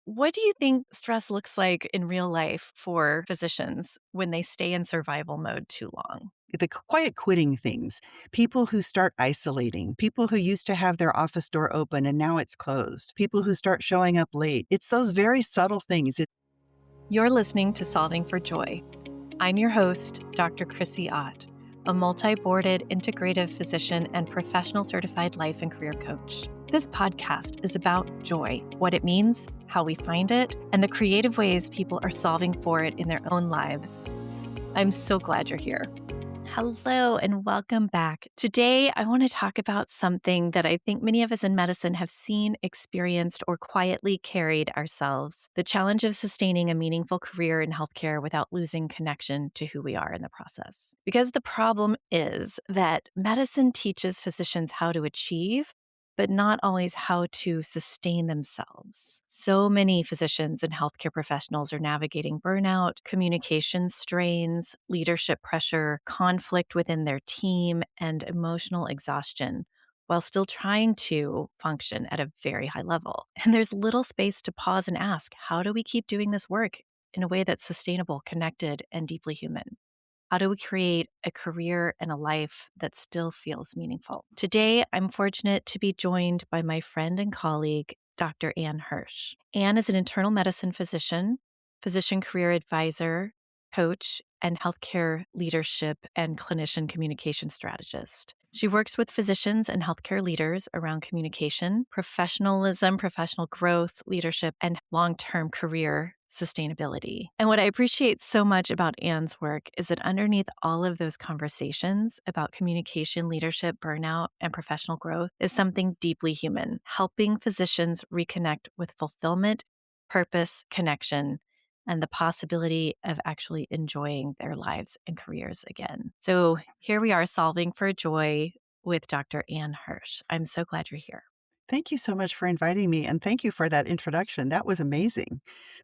What do you think stress looks like in real life for physicians when they stay in survival mode too long? The quiet quitting things, people who start isolating, people who used to have their office door open and now it's closed, people who start showing up late. It's those very subtle things. You're listening to Solving for Joy. I'm your host, Dr. Chrissy Ott, a multi boarded integrative physician and professional certified life and career coach. This podcast is about joy, what it means, how we find it, and the creative ways people are solving for it in their own lives. I'm so glad you're here. Hello and welcome back. Today, I want to talk about something that I think many of us in medicine have seen, experienced, or quietly carried ourselves: the challenge of sustaining a meaningful career in healthcare without losing connection to who we are in the process. Because the problem is that medicine teaches physicians how to achieve, but not always how to sustain themselves. So many physicians and healthcare professionals are navigating burnout, communication strains, leadership pressure, conflict within their team, and emotional exhaustion, while still trying to function at a very high level. And there's little space to pause and ask, how do we keep doing this work in a way that's sustainable, connected, and deeply human? How do we create a career and a life that still feels meaningful? Today, I'm fortunate to be joined by my friend and colleague, Dr. Ann Hirsch. Ann is an internal medicine physician, physician career advisor, coach, and healthcare leadership and clinician communication strategist. She works with physicians and healthcare leaders around communication, professionalism, professional growth, leadership, and long-term career sustainability. And what I appreciate so much about Ann's work is that underneath all of those conversations about communication, leadership, burnout, and professional growth is something deeply human, helping physicians reconnect with fulfillment, purpose, connection, and the possibility of actually enjoying their lives and careers again. So here we are, solving for joy with Dr. Ann Hirsch. I'm so glad you're here. Thank you so much for inviting me, and thank you for that introduction. That was amazing.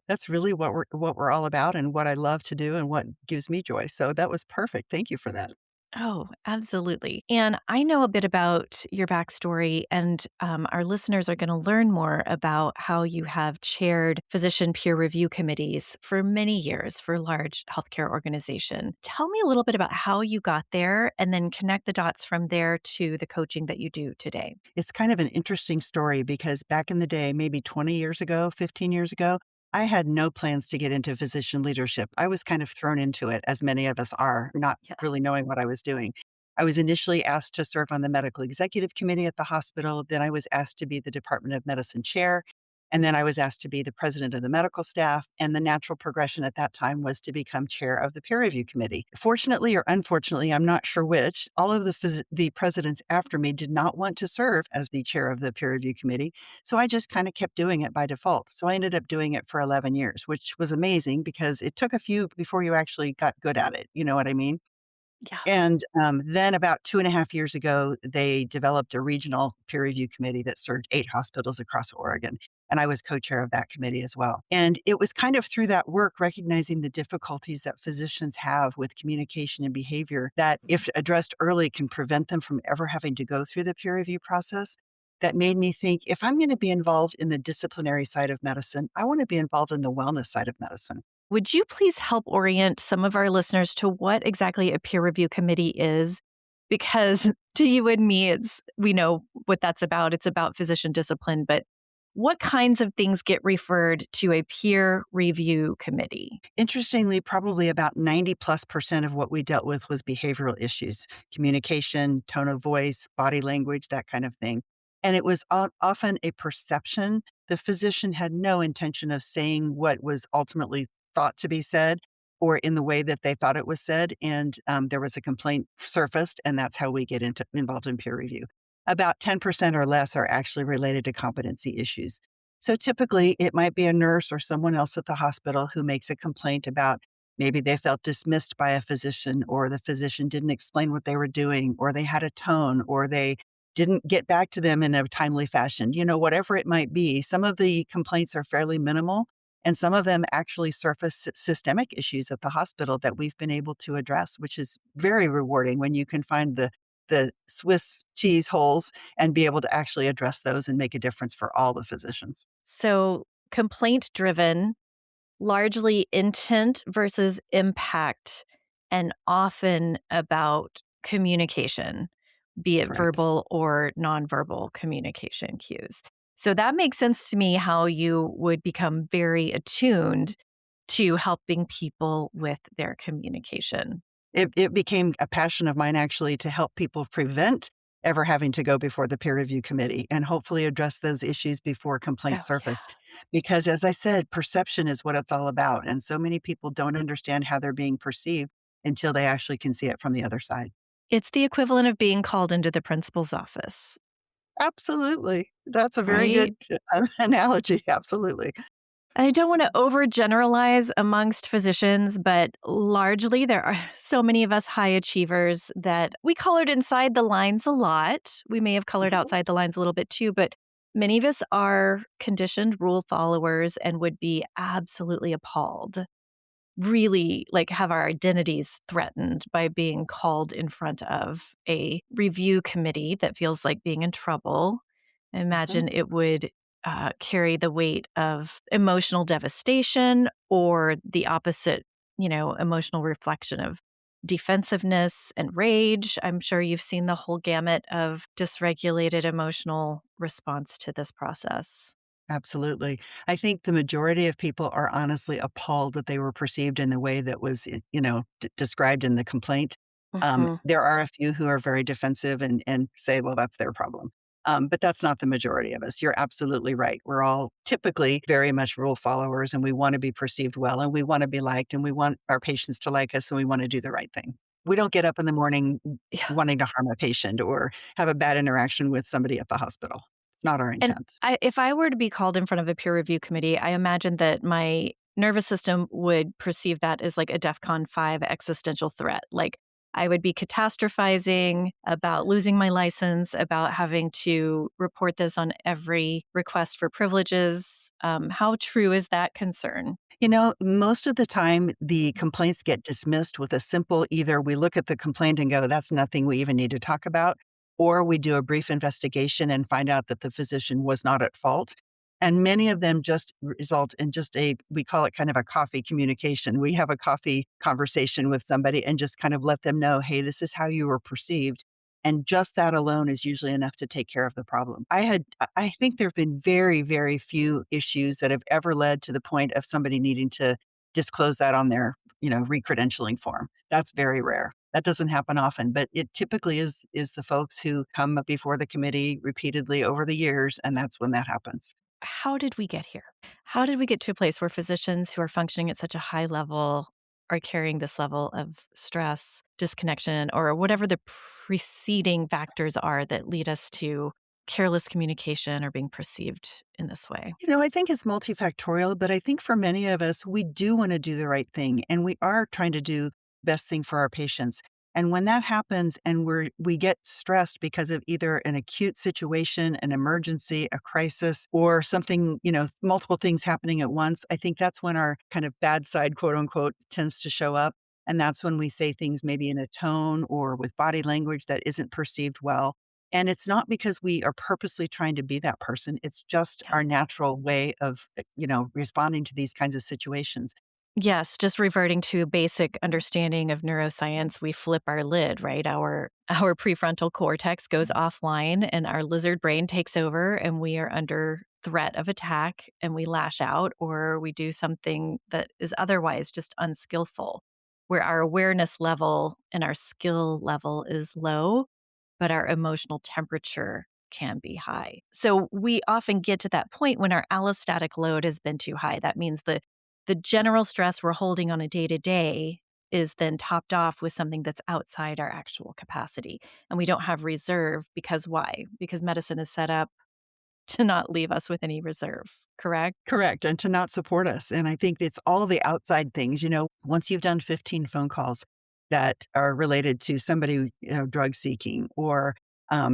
That's really what we're all about, and what I love to do, and what gives me joy. So that was perfect. Thank you for that. Oh, absolutely. And I know a bit about your backstory, and our listeners are going to learn more about how you have chaired physician peer review committees for many years for a large healthcare organization. Tell me a little bit about how you got there, and then connect the dots from there to the coaching that you do today. It's kind of an interesting story because back in the day, maybe 20 years ago, 15 years ago, I had no plans to get into physician leadership. I was kind of thrown into it, as many of us are, not Yeah. really knowing what I was doing. I was initially asked to serve on the medical executive committee at the hospital. Then I was asked to be the Department of Medicine chair. And then I was asked to be the president of the medical staff. And the natural progression at that time was to become chair of the peer review committee. Fortunately or unfortunately, I'm not sure which, all of the presidents after me did not want to serve as the chair of the peer review committee. So I just kind of kept doing it by default. So I ended up doing it for 11 years, which was amazing because it took a few before you actually got good at it. You know what I mean? Yeah. And then about 2.5 years ago, they developed a regional peer review committee that served 8 hospitals across Oregon. And I was co-chair of that committee as well. And it was kind of through that work, recognizing the difficulties that physicians have with communication and behavior that, if addressed early, can prevent them from ever having to go through the peer review process. That made me think, if I'm going to be involved in the disciplinary side of medicine, I want to be involved in the wellness side of medicine. Would you please help orient some of our listeners to what exactly a peer review committee is? Because to you and me, we know what that's about. It's about physician discipline, but what kinds of things get referred to a peer review committee? Interestingly, probably about 90+% of what we dealt with was behavioral issues, communication, tone of voice, body language, that kind of thing. And it was often a perception. The physician had no intention of saying what was ultimately thought to be said or in the way that they thought it was said. And there was a complaint surfaced, and that's how we get involved in peer review. About 10% or less are actually related to competency issues. So typically, it might be a nurse or someone else at the hospital who makes a complaint about, maybe they felt dismissed by a physician, or the physician didn't explain what they were doing, or they had a tone, or they didn't get back to them in a timely fashion. Whatever it might be. Some of the complaints are fairly minimal, and some of them actually surface systemic issues at the hospital that we've been able to address, which is very rewarding when you can find the Swiss cheese holes and be able to actually address those and make a difference for all the physicians. So complaint driven, largely intent versus impact, and often about communication, be it Correct. verbal or nonverbal communication cues. So that makes sense to me how you would become very attuned to helping people with their communication. It became a passion of mine actually to help people prevent ever having to go before the peer review committee and hopefully address those issues before complaints Oh, yeah. surfaced. Because as I said, perception is what it's all about. And so many people don't understand how they're being perceived until they actually can see it from the other side. It's the equivalent of being called into the principal's office, Absolutely. That's a very right? good analogy. Absolutely. I don't want to overgeneralize amongst physicians, but largely there are so many of us high achievers that we colored inside the lines a lot. We may have colored Mhm. outside the lines a little bit too, but many of us are conditioned rule followers and would be absolutely appalled, really like have our identities threatened by being called in front of a review committee that feels like being in trouble. I Mhm. imagine it would carry the weight of emotional devastation or the opposite, emotional reflection of defensiveness and rage. I'm sure you've seen the whole gamut of dysregulated emotional response to this process. Absolutely. I think the majority of people are honestly appalled that they were perceived in the way that was, described in the complaint. Mhm. There are a few who are very defensive and say, well, that's their problem. But that's not the majority of us. You're absolutely right. We're all typically very much rule followers and we want to be perceived well and we want to be liked and we want our patients to like us and we want to do the right thing. We don't get up in the morning Yeah. wanting to harm a patient or have a bad interaction with somebody at the hospital. It's not our And intent. if I were to be called in front of a peer review committee, I imagine that my nervous system would perceive that as like a DEFCON 5 existential threat. Like I would be catastrophizing about losing my license, about having to report this on every request for privileges. How true is that concern? Most of the time, the complaints get dismissed with a simple either we look at the complaint and go, that's nothing we even need to talk about, or we do a brief investigation and find out that the physician was not at fault. And many of them just result in just we call it kind of a coffee communication. We have a coffee conversation with somebody and just kind of let them know, hey, this is how you were perceived. And just that alone is usually enough to take care of the problem. I think there have been very, very few issues that have ever led to the point of somebody needing to disclose that on their, recredentialing form. That's very rare. That doesn't happen often, but it typically is the folks who come up before the committee repeatedly over the years, and that's when that happens. How did we get here? How did we get to a place where physicians who are functioning at such a high level are carrying this level of stress, disconnection, or whatever the preceding factors are that lead us to careless communication or being perceived in this way? I think it's multifactorial, but I think for many of us, we do want to do the right thing and we are trying to do best thing for our patients. And when that happens and we get stressed because of either an acute situation, an emergency, a crisis, or something, multiple things happening at once, I think that's when our kind of bad side, quote unquote, tends to show up. And that's when we say things maybe in a tone or with body language that isn't perceived well. And it's not because we are purposely trying to be that person. It's just Yeah. our natural way of, responding to these kinds of situations. Yes, just reverting to basic understanding of neuroscience, we flip our lid, right? Our prefrontal cortex goes offline and our lizard brain takes over and we are under threat of attack and we lash out or we do something that is otherwise just unskillful, where our awareness level and our skill level is low, but our emotional temperature can be high. So we often get to that point when our allostatic load has been too high. That means the general stress we're holding on a day to day is then topped off with something that's outside our actual capacity. And we don't have reserve because why? Because medicine is set up to not leave us with any reserve, correct? Correct, and to not support us, and I think it's all the outside things, once you've done 15 phone calls that are related to somebody, drug seeking, or,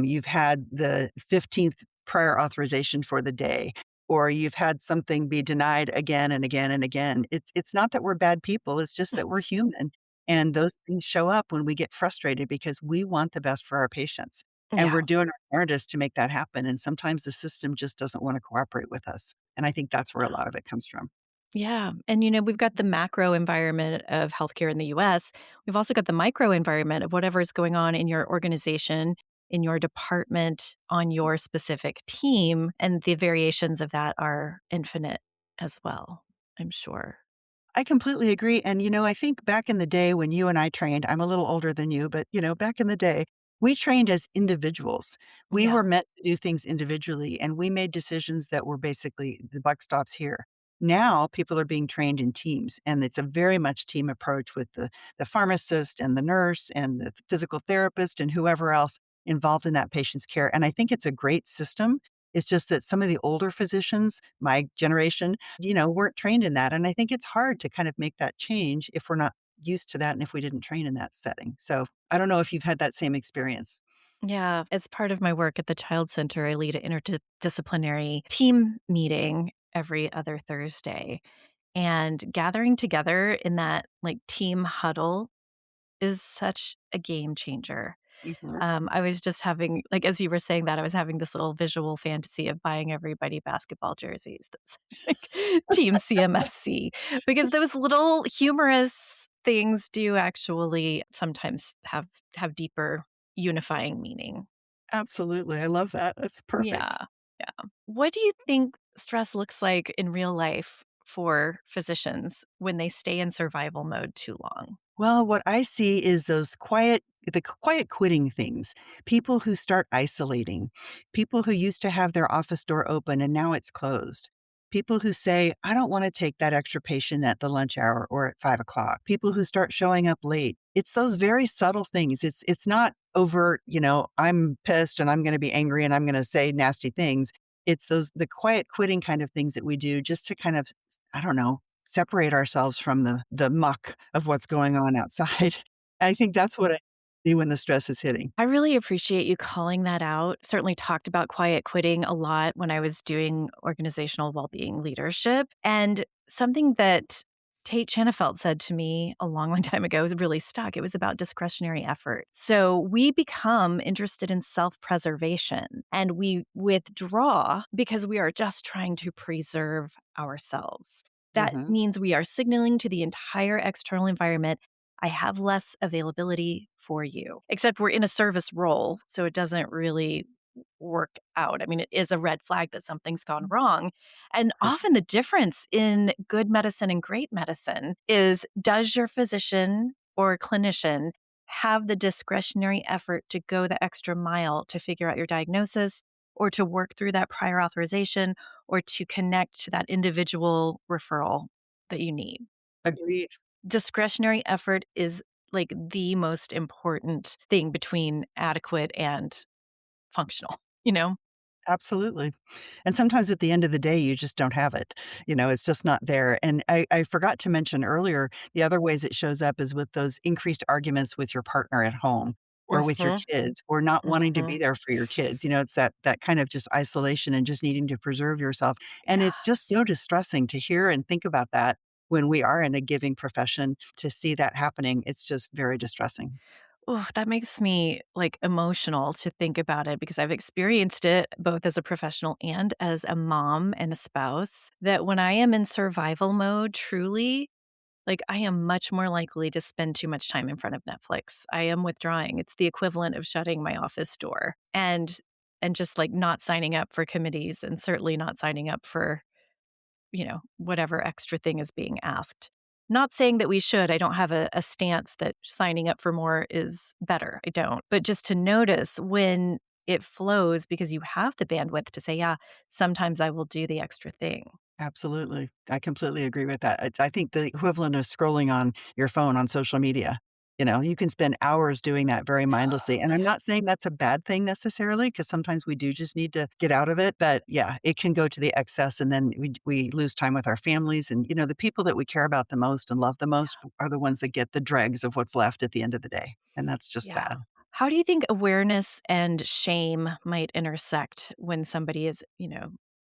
you've had the 15th prior authorization for the day, or you've had something be denied again and again and again. It's not that we're bad people, it's just that we're human, and those things show up when we get frustrated because we want the best for our patients, and Yeah. we're doing our hardest to make that happen, and sometimes the system just doesn't wanna cooperate with us. And I think that's where a Yeah. lot of it comes from. Yeah. And, we've got the macro environment of healthcare in the US. We've also got the micro environment of whatever is going on in your organization, in your department, on your specific team. And the variations of that are infinite as well, I'm sure. I completely agree, and, I think back in the day when you and I trained, I'm a little older than you, but, back in the day, we trained as individuals. We Yeah. were meant to do things individually, and we made decisions that were basically, "The buck stops here." Now, people are being trained in teams, and it's a very much team approach with the pharmacist and the nurse and the physical therapist and whoever else involved in that patient's care, and I think it's a great system. It's just that some of the older physicians, my generation, weren't trained in that. And I think it's hard to kind of make that change if we're not used to that and if we didn't train in that setting. So I don't know if you've had that same experience. Yeah. As part of my work at the Child Center, I lead an interdisciplinary team meeting every other Thursday. And gathering together in that like team huddle is such a game changer. Mhm. I was just having like, as you were saying that, I was having this little visual fantasy of buying everybody basketball jerseys that says, like, Team CMFC, because those little humorous things do actually sometimes have deeper unifying meaning. Absolutely. I love that. That's Yeah, perfect. yeah. What do you think stress looks like in real life for physicians when they stay in survival mode too long? Well, what I see is the quiet quitting things. People who start isolating, people who used to have their office door open and now it's closed. People who say, I don't want to take that extra patient at the lunch hour or at 5 o'clock. People who start showing up late. It's those very subtle things. It's not overt, I'm pissed and I'm going to be angry and I'm going to say nasty things. It's the quiet quitting kind of things that we do just to kind of, I don't know, separate ourselves from the muck of what's going on outside. I think that's what I do when the stress is hitting. I really appreciate you calling that out. Certainly talked about quiet quitting a lot when I was doing organizational well-being leadership. And something that Tate Chanafelt said to me a long, long time ago was really stuck. It was about discretionary effort. So we become interested in self-preservation and we withdraw because we are just trying to preserve ourselves. That Mhm. means we are signaling to the entire external environment, I have less availability for you. Except we're in a service role, so it doesn't really work out. I mean, it is a red flag that something's gone wrong. And Right. often the difference in good medicine and great medicine is, does your physician or clinician have the discretionary effort to go the extra mile to figure out your diagnosis or to work through that prior authorization or to connect to that individual referral that you need? Agreed. Discretionary effort is like the most important thing between adequate and functional, you know? Absolutely. And sometimes at the end of the day, you just don't have it. It's just not there. And I forgot to mention earlier, the other ways it shows up is with those increased arguments with your partner at home or with your Mhm, kids or not wanting to be mhm. there for your kids. It's that kind of just isolation and just needing to preserve yourself. And Yeah. it's just so distressing to hear and think about that when we are in a giving profession to see that happening. It's just very distressing. Ooh, that makes me, like, emotional to think about it because I've experienced it both as a professional and as a mom and a spouse, that when I am in survival mode, truly, like, I am much more likely to spend too much time in front of Netflix. I am withdrawing. It's the equivalent of shutting my office door and just, like, not signing up for committees and certainly not signing up for, whatever extra thing is being asked. Not saying that we should. I don't have a stance that signing up for more is better. I don't. But just to notice when it flows because you have the bandwidth to say, yeah, sometimes I will do the extra thing. Absolutely. I completely agree with that. I think the equivalent of scrolling on your phone on social media. You can spend hours doing that very mindlessly. And I'm not saying that's a bad thing necessarily, because sometimes we do just need to get out of it. But yeah, it can go to the excess and then we lose time with our families. And, the people that we care about the most and love the most are the ones that get the dregs of what's left at the end of the day. And that's just Yeah. sad. How do you think awareness and shame might intersect when somebody is,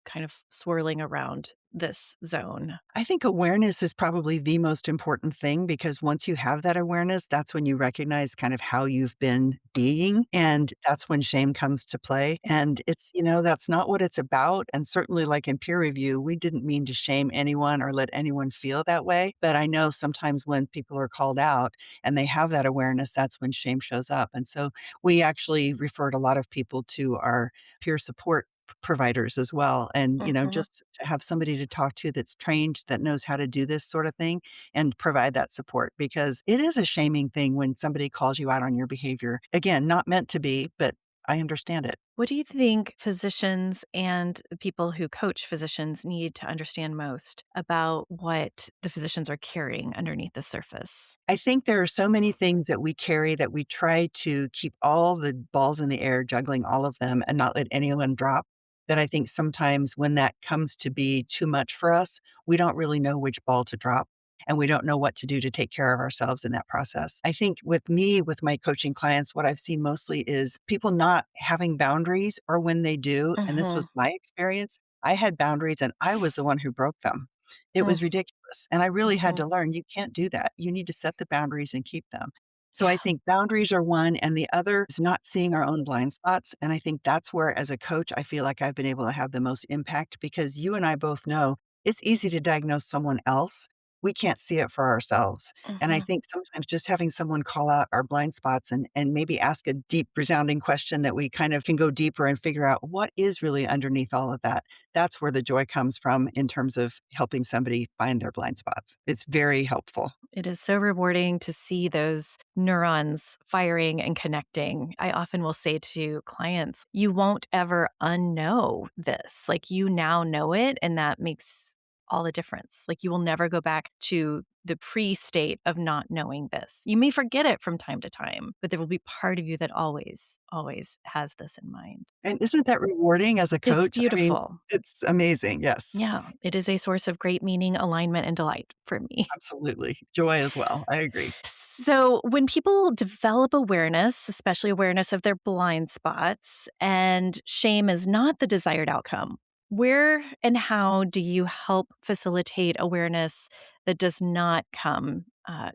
kind of swirling around this zone? I think awareness is probably the most important thing because once you have that awareness, that's when you recognize kind of how you've been being. And that's when shame comes to play. And that's not what it's about. And certainly, like in peer review, we didn't mean to shame anyone or let anyone feel that way. But I know sometimes when people are called out and they have that awareness, that's when shame shows up. And so we actually referred a lot of people to our peer support providers as well. And, Mhm. just to have somebody to talk to that's trained, that knows how to do this sort of thing and provide that support because it is a shaming thing when somebody calls you out on your behavior. Again, not meant to be, but I understand it. What do you think physicians and people who coach physicians need to understand most about what the physicians are carrying underneath the surface? I think there are so many things that we carry that we try to keep all the balls in the air, juggling all of them and not let anyone drop. That I think sometimes when that comes to be too much for us, we don't really know which ball to drop and we don't know what to do to take care of ourselves in that process. I think with me, with my coaching clients, what I've seen mostly is people not having boundaries, or when they do, and this Mhm. was my experience, I had boundaries and I was the one who broke them. It Mm, was ridiculous, and I really had mhm. to learn you can't do that. You need to set the boundaries and keep them. So I Yeah. think boundaries are one, and the other is not seeing our own blind spots, and I think that's where, as a coach, I feel like I've been able to have the most impact because you and I both know it's easy to diagnose someone else. We can't see it for ourselves, and I Mhm. think sometimes just having someone call out our blind spots and maybe ask a deep, resounding question that we kind of can go deeper and figure out what is really underneath all of that. That's where the joy comes from in terms of helping somebody find their blind spots. It's very helpful. It is so rewarding to see those neurons firing and connecting. I often will say to clients, you won't ever unknow this. Like you now know it, and that makes all the difference. Like you will never go back to the pre state of not knowing this. You may forget it from time to time, but there will be part of you that always, always has this in mind. And isn't that rewarding as a It's coach? I mean, beautiful. it's amazing, yes, Yeah, it is a source of great meaning, alignment, and delight for me. absolutely. Joy as well, I agree. So, when people develop awareness, especially awareness of their blind spots, and shame is not the desired outcome, where and how do you help facilitate awareness that does not come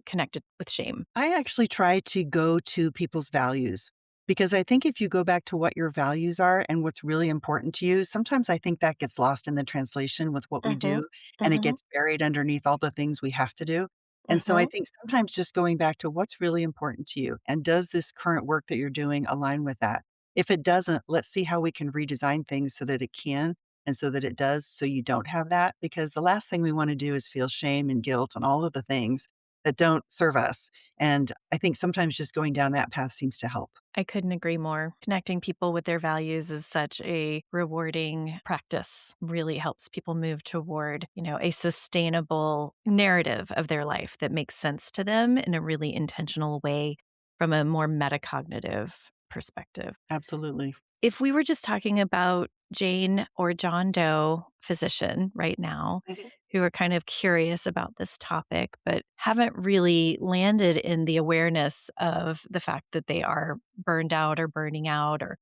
connected with shame? I actually try to go to people's values because I think if you go back to what your values are and what's really important to you, sometimes I think that gets lost in the translation with what we Hmm. do and it Hmm. gets buried underneath all the things we have to do. And so I Hmm. think sometimes just going back to what's really important to you and does this current work that you're doing align with that? If it doesn't, let's see how we can redesign things so that it can and so that it does so you don't have that because the last thing we want to do is feel shame and guilt and all of the things that don't serve us. And I think sometimes just going down that path seems to help. I couldn't agree more. Connecting people with their values is such a rewarding practice. Really helps people move toward, a sustainable narrative of their life that makes sense to them in a really intentional way from a more metacognitive perspective. Absolutely. If we were just talking about Jane or John Doe physician right now, Mhm. who are kind of curious about this topic, but haven't really landed in the awareness of the fact that they are burned out or burning out or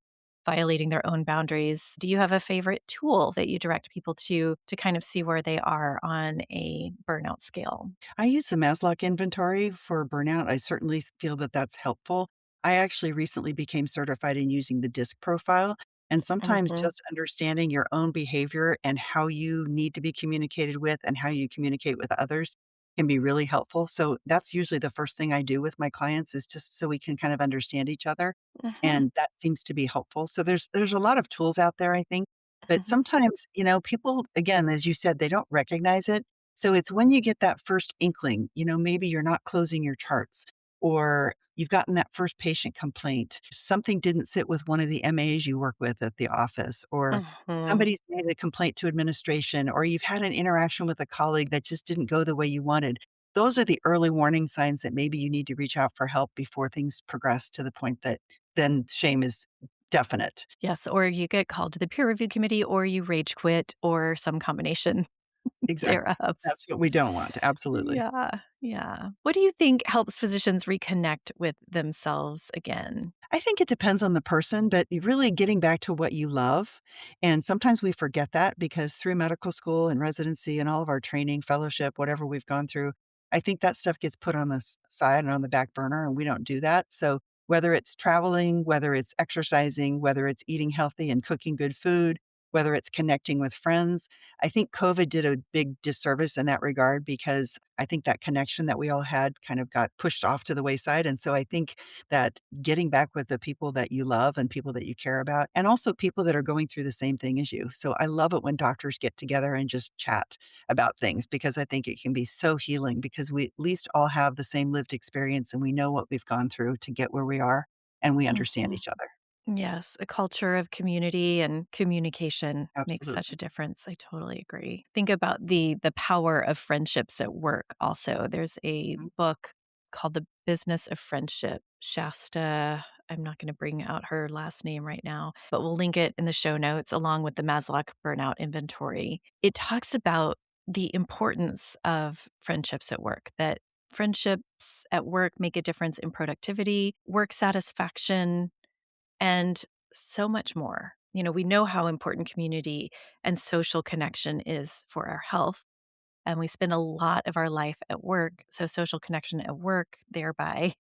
violating their own boundaries. Do you have a favorite tool that you direct people to kind of see where they are on a burnout scale? I use the Maslow inventory for burnout. I certainly feel that that's helpful. I actually recently became certified in using the DISC profile. And sometimes Mhm. just understanding your own behavior and how you need to be communicated with and how you communicate with others can be really helpful. So that's usually the first thing I do with my clients is just so we can kind of understand each other. Mhm. And that seems to be helpful. So there's a lot of tools out there, I think. But Mhm. sometimes, people, again, as you said, they don't recognize it. So it's when you get that first inkling, maybe you're not closing your charts or you've gotten that first patient complaint. Something didn't sit with one of the MAs you work with at the office, or Mhm. somebody's made a complaint to administration, or you've had an interaction with a colleague that just didn't go the way you wanted. Those are the early warning signs that maybe you need to reach out for help before things progress to the point that then shame is definite. Yes, or you get called to the peer review committee or you rage quit or some combination. Exactly. thereof. That's what we don't want. Absolutely. Yeah, yeah. What do you think helps physicians reconnect with themselves again? I think it depends on the person, but really getting back to what you love. And sometimes we forget that because through medical school and residency and all of our training, fellowship, whatever we've gone through, I think that stuff gets put on the side and on the back burner, and we don't do that. So whether it's traveling, whether it's exercising, whether it's eating healthy and cooking good food, whether it's connecting with friends, I think COVID did a big disservice in that regard because I think that connection that we all had kind of got pushed off to the wayside. And so I think that getting back with the people that you love and people that you care about, and also people that are going through the same thing as you. So I love it when doctors get together and just chat about things because I think it can be so healing because we at least all have the same lived experience and we know what we've gone through to get where we are and we understand Mhm. each other. Yes, a culture of community and communication makes such a Absolutely. difference. I totally agree. Think about the power of friendships at work also. There's a Mhm. book called The Business of Friendship. Shasta, I'm not going to bring out her last name right now, but we'll link it in the show notes along with the Maslow Burnout Inventory. It talks about the importance of friendships at work, that friendships at work make a difference in productivity, work satisfaction, and so much more. You know, we know how important community and social connection is for our health, and we spend a lot of our life at work. So, social connection at work, thereby,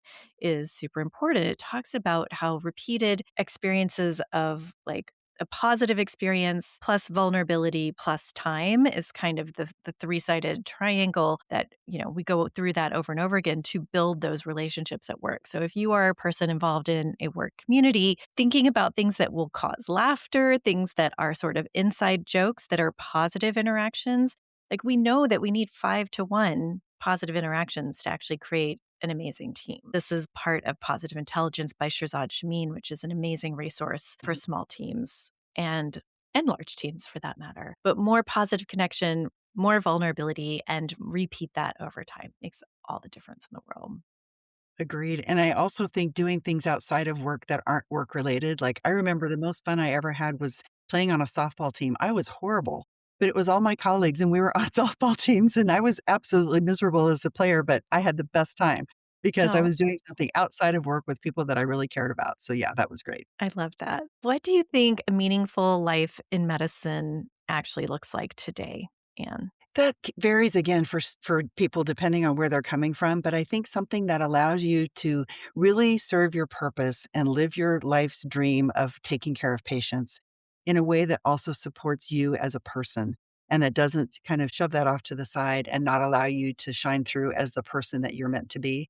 is super important. It talks about how repeated experiences of like a positive experience plus vulnerability plus time is kind of the three-sided triangle that, we go through that over and over again to build those relationships at work. So if you are a person involved in a work community, thinking about things that will cause laughter, things that are sort of inside jokes that are positive interactions, like we know that we need 5 to 1 positive interactions to actually create an amazing team. This is part of Positive Intelligence by Shirzad Shamin, which is an amazing resource for Mhm. small teams and large teams for that matter. But more positive connection, more vulnerability, and repeat that over time makes all the difference in the world. Agreed. And I also think doing things outside of work that aren't work related, like I remember the most fun I ever had was playing on a softball team. I was horrible, but it was all my colleagues and we were on softball teams and I was absolutely miserable as a player, but I had the best time because I Oh, was doing something outside of work with people that I really cared about. So yeah, that was great. I love that. What do you think a meaningful life in medicine actually looks like today, Anne? That varies again for people depending on where they're coming from, but I think something that allows you to really serve your purpose and live your life's dream of taking care of patients in a way that also supports you as a person and that doesn't kind of shove that off to the side and not allow you to shine through as the person that you're meant to be.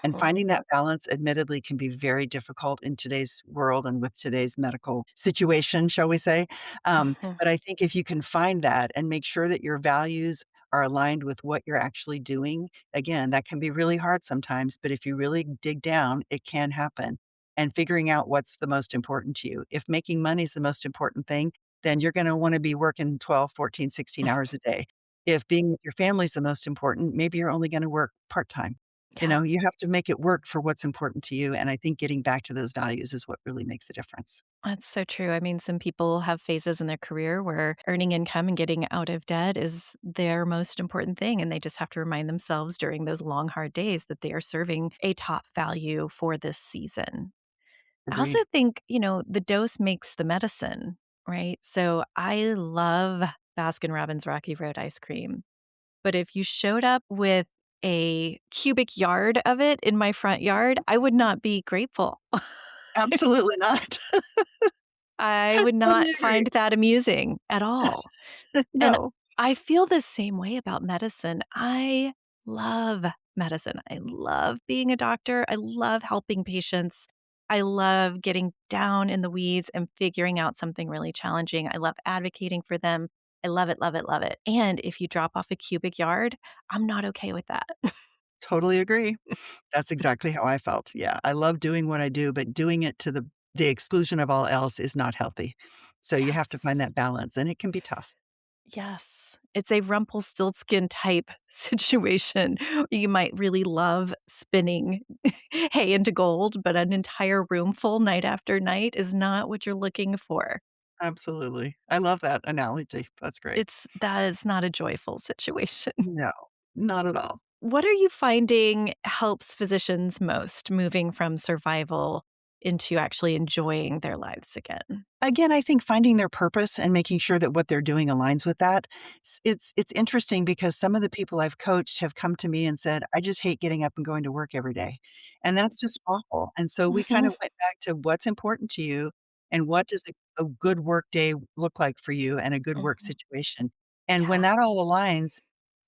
And Mhm. finding that balance admittedly can be very difficult in today's world and with today's medical situation, shall we say. Mhm. But I think if you can find that and make sure that your values are aligned with what you're actually doing, again, that can be really hard sometimes, but if you really dig down, it can happen. And figuring out what's the most important to you. If making money is the most important thing, then you're going to want to be working 12, 14, 16 hours a day. If being with your family is the most important, maybe you're only going to work part time. Yeah. You have to make it work for what's important to you, and I think getting back to those values is what really makes a difference. That's so true. I mean, some people have phases in their career where earning income and getting out of debt is their most important thing. And they just have to remind themselves during those long, hard days that they are serving a top value for this season. I also Agreed. think, the dose makes the medicine, right? So I love Baskin Robbins Rocky Road ice cream. But if you showed up with a cubic yard of it in my front yard, I would not be grateful. Absolutely not. I would not Totally agree. find that amusing at all. And No, I feel the same way about medicine. I love medicine. I love being a doctor. I love helping patients. I love getting down in the weeds and figuring out something really challenging. I love advocating for them. I love it, love it, love it. And if you drop off a cubic yard, I'm not okay with that. totally agree. That's exactly how I felt. Yeah, I love doing what I do, but doing it to the exclusion of all else is not healthy. So you have to find Yes. that balance, and it can be tough. Yes. It's a Rumpelstiltskin type situation. You might really love spinning hay into gold, but an entire room full night after night is not what you're looking for. Absolutely. I love that analogy. That's great. That is not a joyful situation. No, not at all. What are you finding helps physicians most moving from survival into actually enjoying their lives again? Again, I think finding their purpose and making sure that what they're doing aligns with that. It's interesting because some of the people I've coached have come to me and said, "I just hate getting up and going to work every day." And that's just awful. And so we kind Mhm. of went back to what's important to you and what does a good work day look like for you and a good work Mhm. situation. And when Yeah. that all aligns,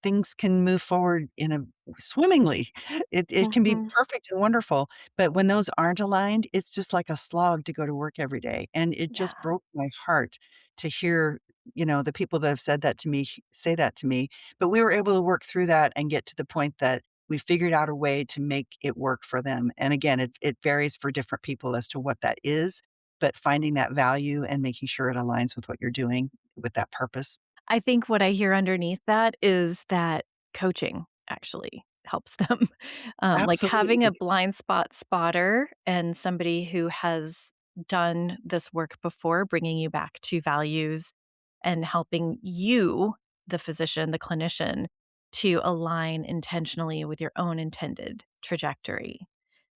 things can move forward in a swimmingly. It can be Mhm. perfect and wonderful. But when those aren't aligned, it's just like a slog to go to work every day, and it Yeah. just broke my heart to hear, the people that have said that to me say that to me, but we were able to work through that and get to the point that we figured out a way to make it work for them, and again, it varies for different people as to what that is, but finding that value and making sure it aligns with what you're doing with that purpose. I think what I hear underneath that is that coaching actually helps them. Like having a Absolutely. blind spot spotter and somebody who has done this work before, bringing you back to values and helping you, the physician, the clinician, to align intentionally with your own intended trajectory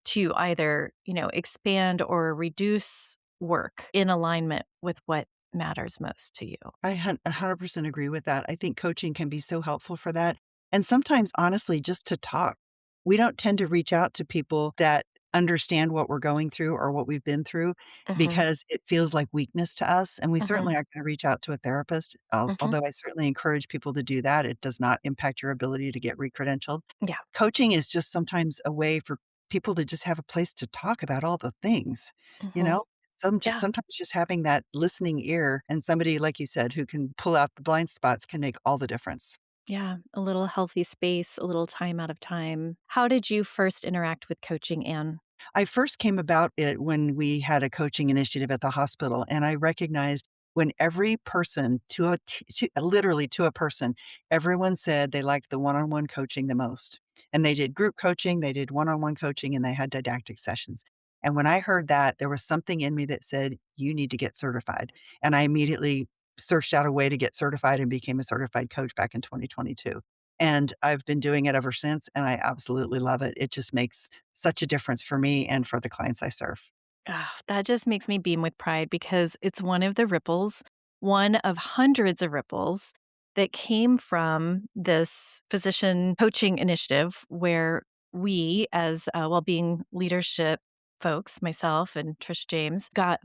to either, expand or reduce work in alignment with what matters most to you. 100% agree with that. I think coaching can be so helpful for that. And sometimes, honestly, just to talk. We don't tend to reach out to people that understand what we're going through or what we've been through Mhm, because it feels like weakness to us. And we mhm, certainly aren't going to reach out to a therapist, mhm. although I certainly encourage people to do that. It does not impact your ability to get recredentialed. Yeah, Coaching is just sometimes a way for people to just have a place to talk about all the things, you mhm. know? Yeah, Sometimes just having that listening ear and somebody, like you said, who can pull out the blind spots can make all the difference. yeah, a little healthy space, a little time out of time. How did you first interact with coaching, Anne? I first came about it when we had a coaching initiative at the hospital, and I recognized when every person literally to a person, everyone said they liked the one-on-one coaching the most. And they did group coaching, they did one-on-one coaching, and they had didactic sessions. And when I heard that, there was something in me that said, "You need to get certified." And I immediately searched out a way to get certified and became a certified coach back in 2022. And I've been doing it ever since, and I absolutely love it. It just makes such a difference for me and for the clients I serve. Ah, that just makes me beam with pride because it's one of the ripples, one of hundreds of ripples that came from this physician coaching initiative where we, as well-being leadership folks, myself and Trish James, got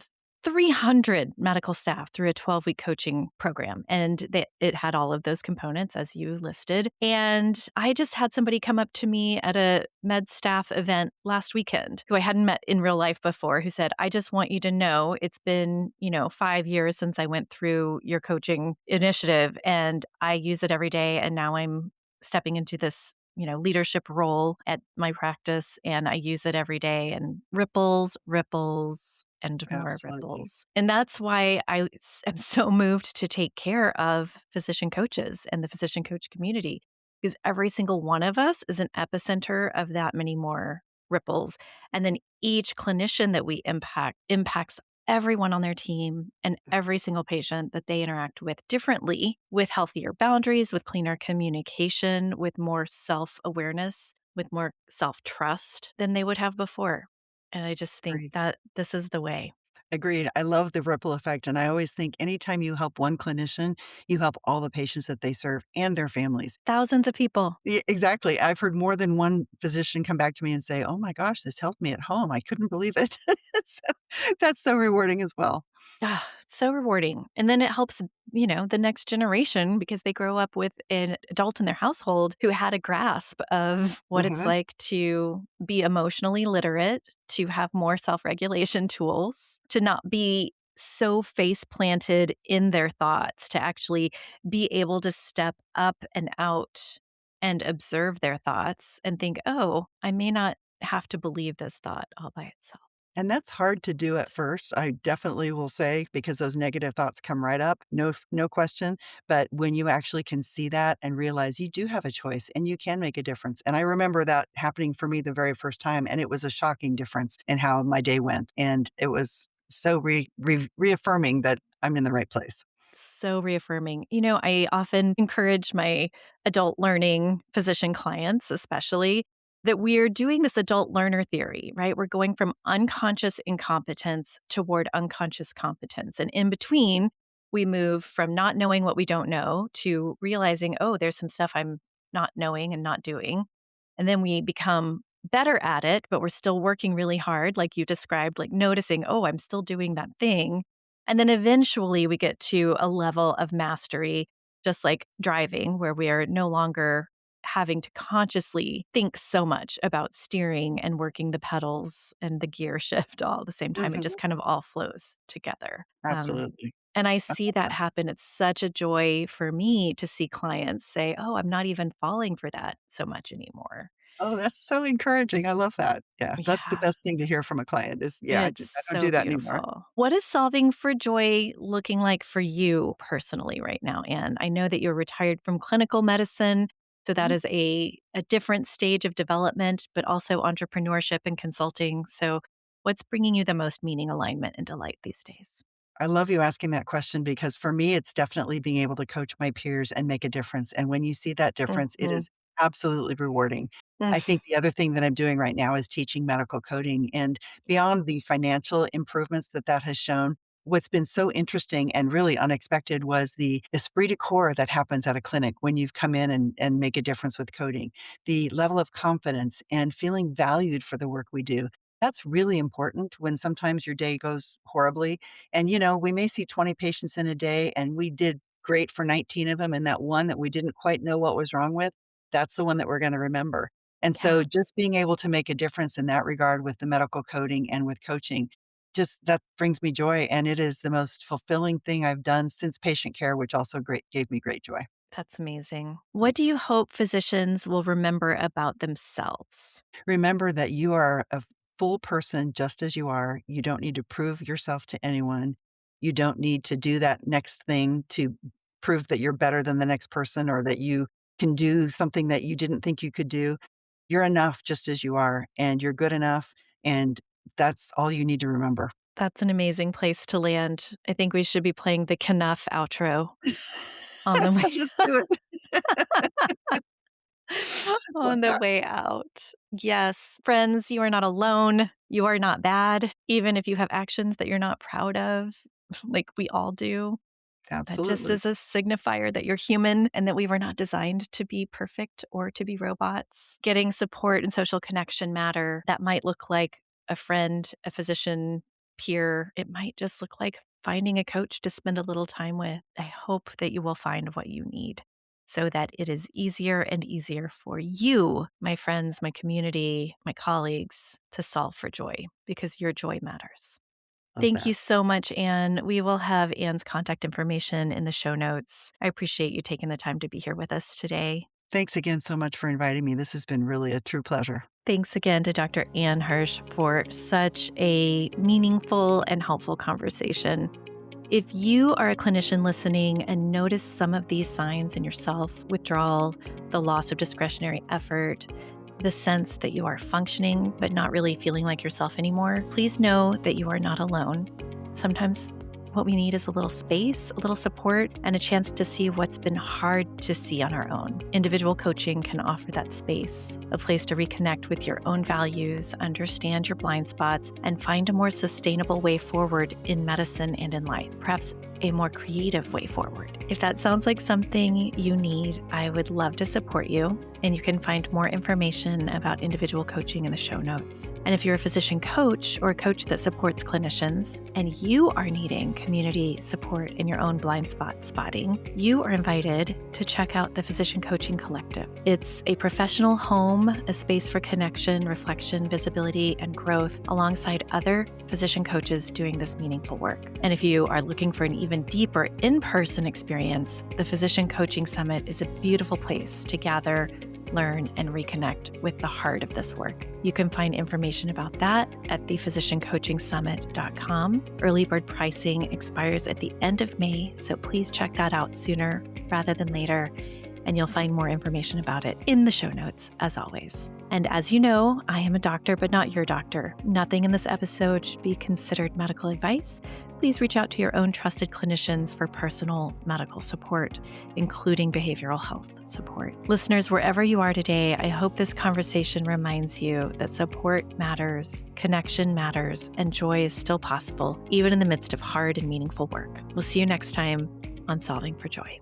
300 medical staff through a 12-week coaching program. And it had all of those components as you listed. And I just had somebody come up to me at a med staff event last weekend who I hadn't met in real life before, who said, I just want you to know it's been, 5 years since I went through your coaching initiative and I use it every day. And now I'm stepping into this leadership role at my practice and I use it every day and ripples, ripples, and more Absolutely. ripples. And that's why am so moved to take care of physician coaches and the physician coach community because every single one of us is an epicenter of that many more ripples. And then each clinician that we impact impacts everyone on their team and every single patient that they interact with differently, with healthier boundaries, with cleaner communication, with more self awareness, with more self trust than they would have before. And I just think Agreed. that this is the way. Agreed. I love the ripple effect. And I always think anytime you help one clinician, you help all the patients that they serve and their families. Thousands of people. Yeah, exactly. I've heard more than one physician come back to me and say, "Oh my gosh, this helped me at home. I couldn't believe it." So that's so rewarding as well. Ah, it's so rewarding. And then it helps, the next generation because they grow up with an adult in their household who had a grasp of what it's Mhm. like to be emotionally literate, to have more self regulation tools, to not be so face planted in their thoughts, to actually be able to step up and out and observe their thoughts and think, oh, I may not have to believe this thought all by itself. And that's hard to do at first, I definitely will say, because those negative thoughts come right up, no question, but when you actually can see that and realize you do have a choice and you can make a difference, and I remember that happening for me the very first time, and it was a shocking difference in how my day went, and it was so reaffirming that I'm in the right place. So reaffirming. I often encourage my adult learning physician clients, especially, that we're doing this adult learner theory, right? We're going from unconscious incompetence toward unconscious competence. And in between, we move from not knowing what we don't know to realizing, oh, there's some stuff I'm not knowing and not doing. And then we become better at it, but we're still working really hard, like you described, like noticing, oh, I'm still doing that thing. And then eventually we get to a level of mastery, just like driving, where we are no longer having to consciously think so much about steering and working the pedals and the gear shift all at the same time. It Mhm. just kind of all flows together. Absolutely. And I I see love that that. happen. It's such a joy for me to see clients say, oh, I'm not even falling for that so much anymore. Oh, that's so encouraging. I love that. Yeah, that's the Yeah. best thing to hear from a client is, yeah, It's I don't do so that anymore. beautiful. What is solving for joy looking like for you personally right now, Anne? I know that you're retired from clinical medicine, so that Mhm. is a different stage of development, but also entrepreneurship and consulting. So, what's bringing you the most meaning, alignment, and delight these days? I love you asking that question because for me, it's definitely being able to coach my peers and make a difference, and when you see that difference, it Mhm. is absolutely rewarding. Mm. I think the other thing that I'm doing right now is teaching medical coding, and beyond the financial improvements that that has shown, what's been so interesting and really unexpected was the esprit de corps that happens at a clinic when you've come in and make a difference with coding. The level of confidence and feeling valued for the work we do. That's really important when sometimes your day goes horribly and, we may see 20 patients in a day and we did great for 19 of them. And that one that we didn't quite know what was wrong with, that's the one that we're going to remember. And so Yeah, just being able to make a difference in that regard with the medical coding and with coaching, just that brings me joy. And it is the most fulfilling thing I've done since patient care, which also gave me great joy. that's amazing. What do Yes. you hope physicians will remember about themselves? Remember that you are a full person just as you are. You don't need to prove yourself to anyone. You don't need to do that next thing to prove that you're better than the next person or that you can do something that you didn't think you could do. You're enough just as you are, and you're good enough. And that's all you need to remember. That's an amazing place to land. I think we should be playing the Knuff outro on the way Let's do it. on the way out. Yes, friends, you are not alone. You are not bad, even if you have actions that you're not proud of, like we all do. That just Absolutely. is a signifier that you're human and that we were not designed to be perfect or to be robots. Getting support and social connection matter. That might look like a friend, a physician, peer. It might just look like finding a coach to spend a little time with. I hope that you will find what you need so that it is easier and easier for you, my friends, my community, my colleagues, to solve for joy because your joy matters. Love Thank you that. so much, Anne. We will have Anne's contact information in the show notes. I appreciate you taking the time to be here with us today. Thanks again so much for inviting me. This has been really a true pleasure. Thanks again to Dr. Anne Hirsch for such a meaningful and helpful conversation. If you are a clinician listening and notice some of these signs in yourself, withdrawal, the loss of discretionary effort, the sense that you are functioning but not really feeling like yourself anymore, please know that you are not alone. Sometimes what we need is a little space, a little support, and a chance to see what's been hard to see on our own. Individual coaching can offer that space, a place to reconnect with your own values, understand your blind spots, and find a more sustainable way forward in medicine and in life, perhaps a more creative way forward. If that sounds like something you need, I would love to support you, and you can find more information about individual coaching in the show notes. And if you're a physician coach or a coach that supports clinicians, and you are needing community support in your own blind spot spotting, you are invited to check out the Physician Coaching Collective. It's a professional home, a space for connection, reflection, visibility, and growth alongside other physician coaches doing this meaningful work. And if you are looking for an even deeper in-person experience, the Physician Coaching Summit is a beautiful place to gather, learn, and reconnect with the heart of this work. You can find information about that at thephysiciancoachingsummit.com. Early bird pricing expires at the end of May, so please check that out sooner rather than later, and you'll find more information about it in the show notes, as always. And as you know, I am a doctor, but not your doctor. Nothing in this episode should be considered medical advice. Please reach out to your own trusted clinicians for personal medical support, including behavioral health support. Listeners, wherever you are today, I hope this conversation reminds you that support matters, connection matters, and joy is still possible, even in the midst of hard and meaningful work. We'll see you next time on Solving for Joy.